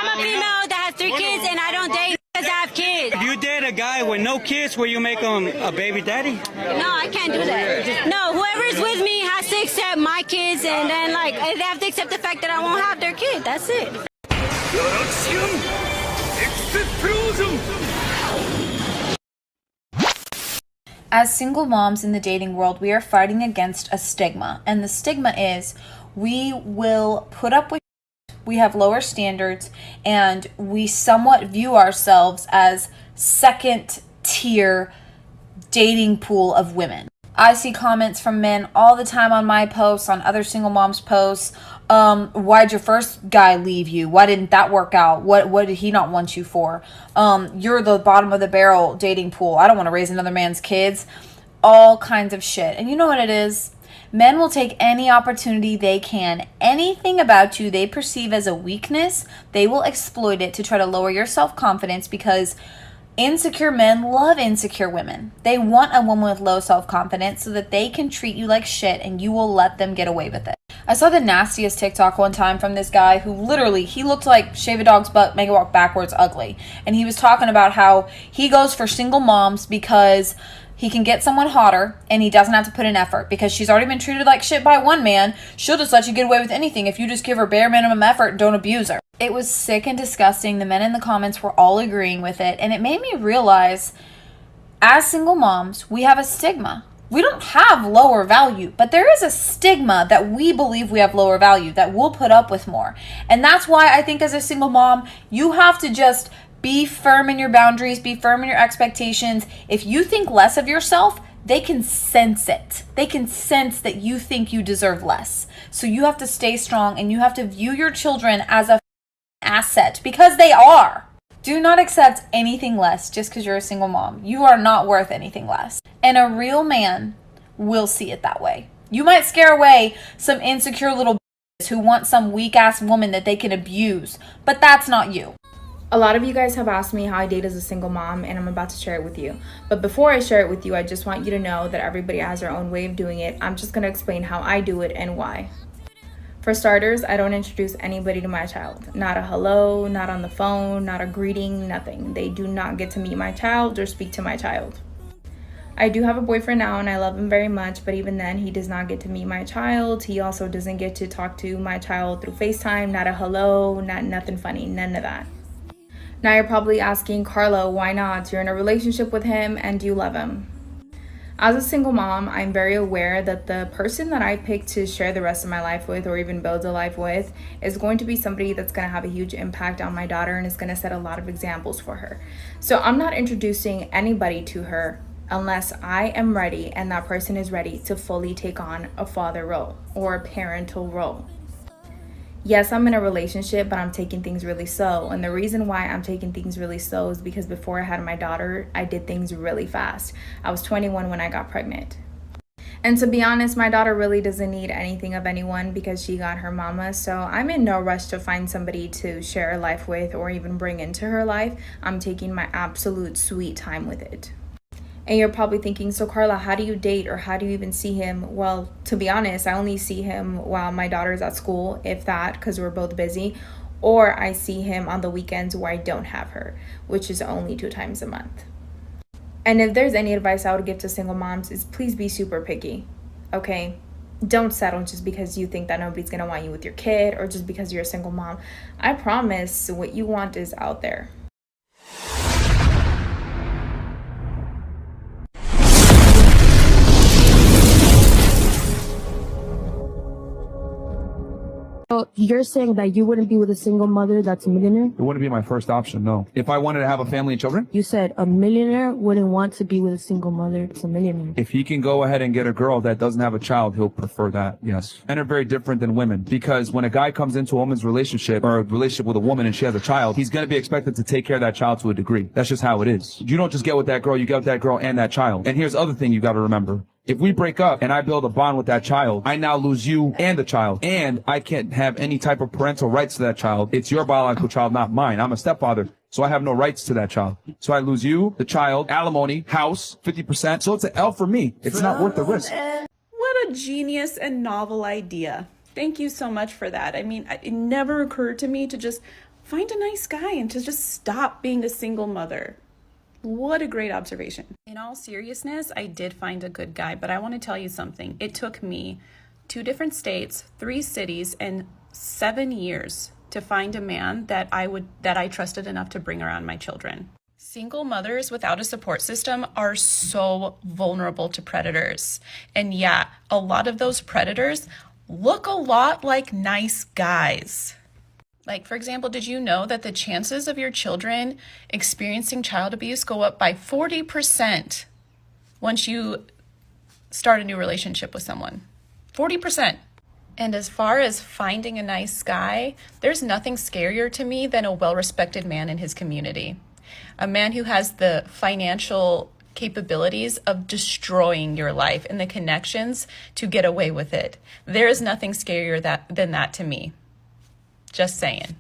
I'm a female that has 3 kids, and I don't date because I have kids. If you date a guy with no kids, will you make him a baby daddy? No, I can't do that. No, whoever's with me has to accept my kids, and then like they have to accept the fact that I won't have their kid. That's it. As single moms in the dating world, we are fighting against a stigma. And the stigma is we will put up with, we have lower standards, and we somewhat view ourselves as second tier dating pool of women. I see comments from men all the time on my posts, on other single moms' posts. Why'd your first guy leave you? Why didn't that work out? What did he not want you for? You're the bottom of the barrel dating pool. I don't want to raise another man's kids. All kinds of shit. And you know what it is? Men will take any opportunity they can. Anything about you they perceive as a weakness, they will exploit it to try to lower your self-confidence, because insecure men love insecure women. They want a woman with low self-confidence so that they can treat you like shit and you will let them get away with it. I saw the nastiest TikTok one time from this guy who literally, he looked like shave a dog's butt, make it walk backwards ugly. And he was talking about how he goes for single moms because he can get someone hotter and he doesn't have to put in effort, because she's already been treated like shit by one man. She'll just let you get away with anything if you just give her bare minimum effort and don't abuse her. It was sick and disgusting. The men in the comments were all agreeing with it, and it made me realize, as single moms, we have a stigma. We don't have lower value, but there is a stigma that we believe we have lower value, that we'll put up with more. And that's why I think as a single mom, you have to just be firm in your boundaries, be firm in your expectations. If you think less of yourself, they can sense it. They can sense that you think you deserve less. So you have to stay strong, and you have to view your children as a asset, because they are. Do not accept anything less just because you're a single mom. You are not worth anything less. And a real man will see it that way. You might scare away some insecure little bitches who want some weak ass woman that they can abuse, but that's not you. A lot of you guys have asked me how I date as a single mom, and I'm about to share it with you. But before I share it with you, I just want you to know that everybody has their own way of doing it. I'm just going to explain how I do it and why. For starters, I don't introduce anybody to my child. Not a hello, not on the phone, not a greeting, nothing. They do not get to meet my child or speak to my child. I do have a boyfriend now and I love him very much, but even then he does not get to meet my child. He also doesn't get to talk to my child through FaceTime, not a hello, not nothing funny, none of that. Now you're probably asking, Carla, why not? You're in a relationship with him and you love him. As a single mom, I'm very aware that the person that I pick to share the rest of my life with, or even build a life with, is going to be somebody that's going to have a huge impact on my daughter and is going to set a lot of examples for her. So I'm not introducing anybody to her unless I am ready and that person is ready to fully take on a father role or a parental role. Yes, I'm in a relationship, but I'm taking things really slow. And the reason why I'm taking things really slow is because before I had my daughter, I did things really fast. I was 21 when I got pregnant. And to be honest, my daughter really doesn't need anything of anyone because she got her mama. So I'm in no rush to find somebody to share a life with or even bring into her life. I'm taking my absolute sweet time with it. And you're probably thinking, so Carla, how do you date, or how do you even see him? Well, to be honest, I only see him while my daughter's at school, if that, because we're both busy. Or I see him on the weekends where I don't have her, which is only 2 times a month. And if there's any advice I would give to single moms, is please be super picky, okay? Don't settle just because you think that nobody's going to want you with your kid, or just because you're a single mom. I promise what you want is out there. So you're saying that you wouldn't be with a single mother that's a millionaire? It wouldn't be my first option, no. If I wanted to have a family and children, You said a millionaire wouldn't want to be with a single mother that's a millionaire. if he can go ahead and get a girl that doesn't have a child, he'll prefer that, yes. Men are very different than women, because when a guy comes into a woman's relationship, or a relationship with a woman and she has a child, he's going to be expected to take care of that child to a degree. That's just how it is. You don't just get with that girl, you get with that girl and that child. And here's the other thing you got to remember. If we break up and I build a bond with that child, I now lose you and the child. And I can't have any type of parental rights to that child. It's your biological child, not mine. I'm a stepfather, so I have no rights to that child. So I lose you, the child, alimony, house, 50%. So it's an L for me. It's not worth the risk. What a genius and novel idea. Thank you so much for that. I mean, it never occurred to me to just find a nice guy and to just stop being a single mother. What a great observation. In all seriousness, I did find a good guy, but I want to tell you something. It took me 2 different states, 3 cities, and 7 years to find a man that I trusted enough to bring around my children. Single mothers without a support system are so vulnerable to predators. And yeah, a lot of those predators look a lot like nice guys. Like, for example, did you know that the chances of your children experiencing child abuse go up by 40% once you start a new relationship with someone? 40%. And as far as finding a nice guy, there's nothing scarier to me than a well-respected man in his community. A man who has the financial capabilities of destroying your life and the connections to get away with it. There is nothing scarier than that to me. Just saying.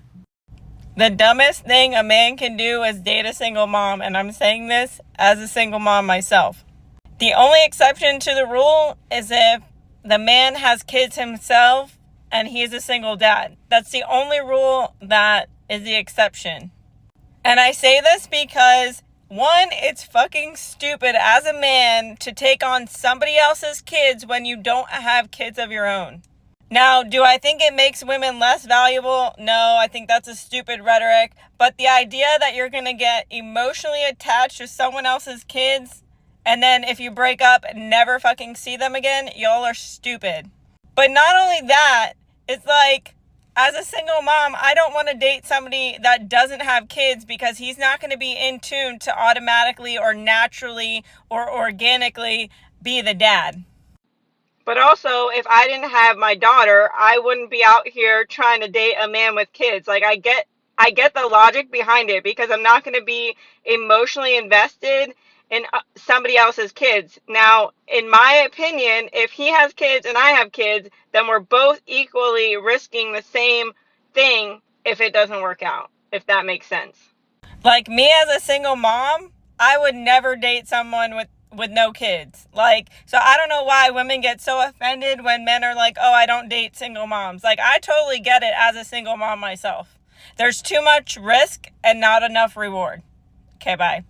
The dumbest thing a man can do is date a single mom, and I'm saying this as a single mom myself. The only exception to the rule is if the man has kids himself and he's a single dad. That's the only rule that is the exception. And I say this because, one, it's fucking stupid as a man to take on somebody else's kids when you don't have kids of your own. Now, do I think it makes women less valuable? No, I think that's a stupid rhetoric. But the idea that you're going to get emotionally attached to someone else's kids, and then if you break up, never fucking see them again, y'all are stupid. But not only that, it's like, as a single mom, I don't want to date somebody that doesn't have kids because he's not going to be in tune to automatically or naturally or organically be the dad. But also, if I didn't have my daughter, I wouldn't be out here trying to date a man with kids. Like, I get the logic behind it because I'm not going to be emotionally invested in somebody else's kids. Now, in my opinion, if he has kids and I have kids, then we're both equally risking the same thing if it doesn't work out, if that makes sense. Like, me as a single mom, I would never date someone with no kids. Like, so I don't know why women get so offended when men are like, oh, I don't date single moms. Like, I totally get it as a single mom myself. There's too much risk and not enough reward. Okay, bye.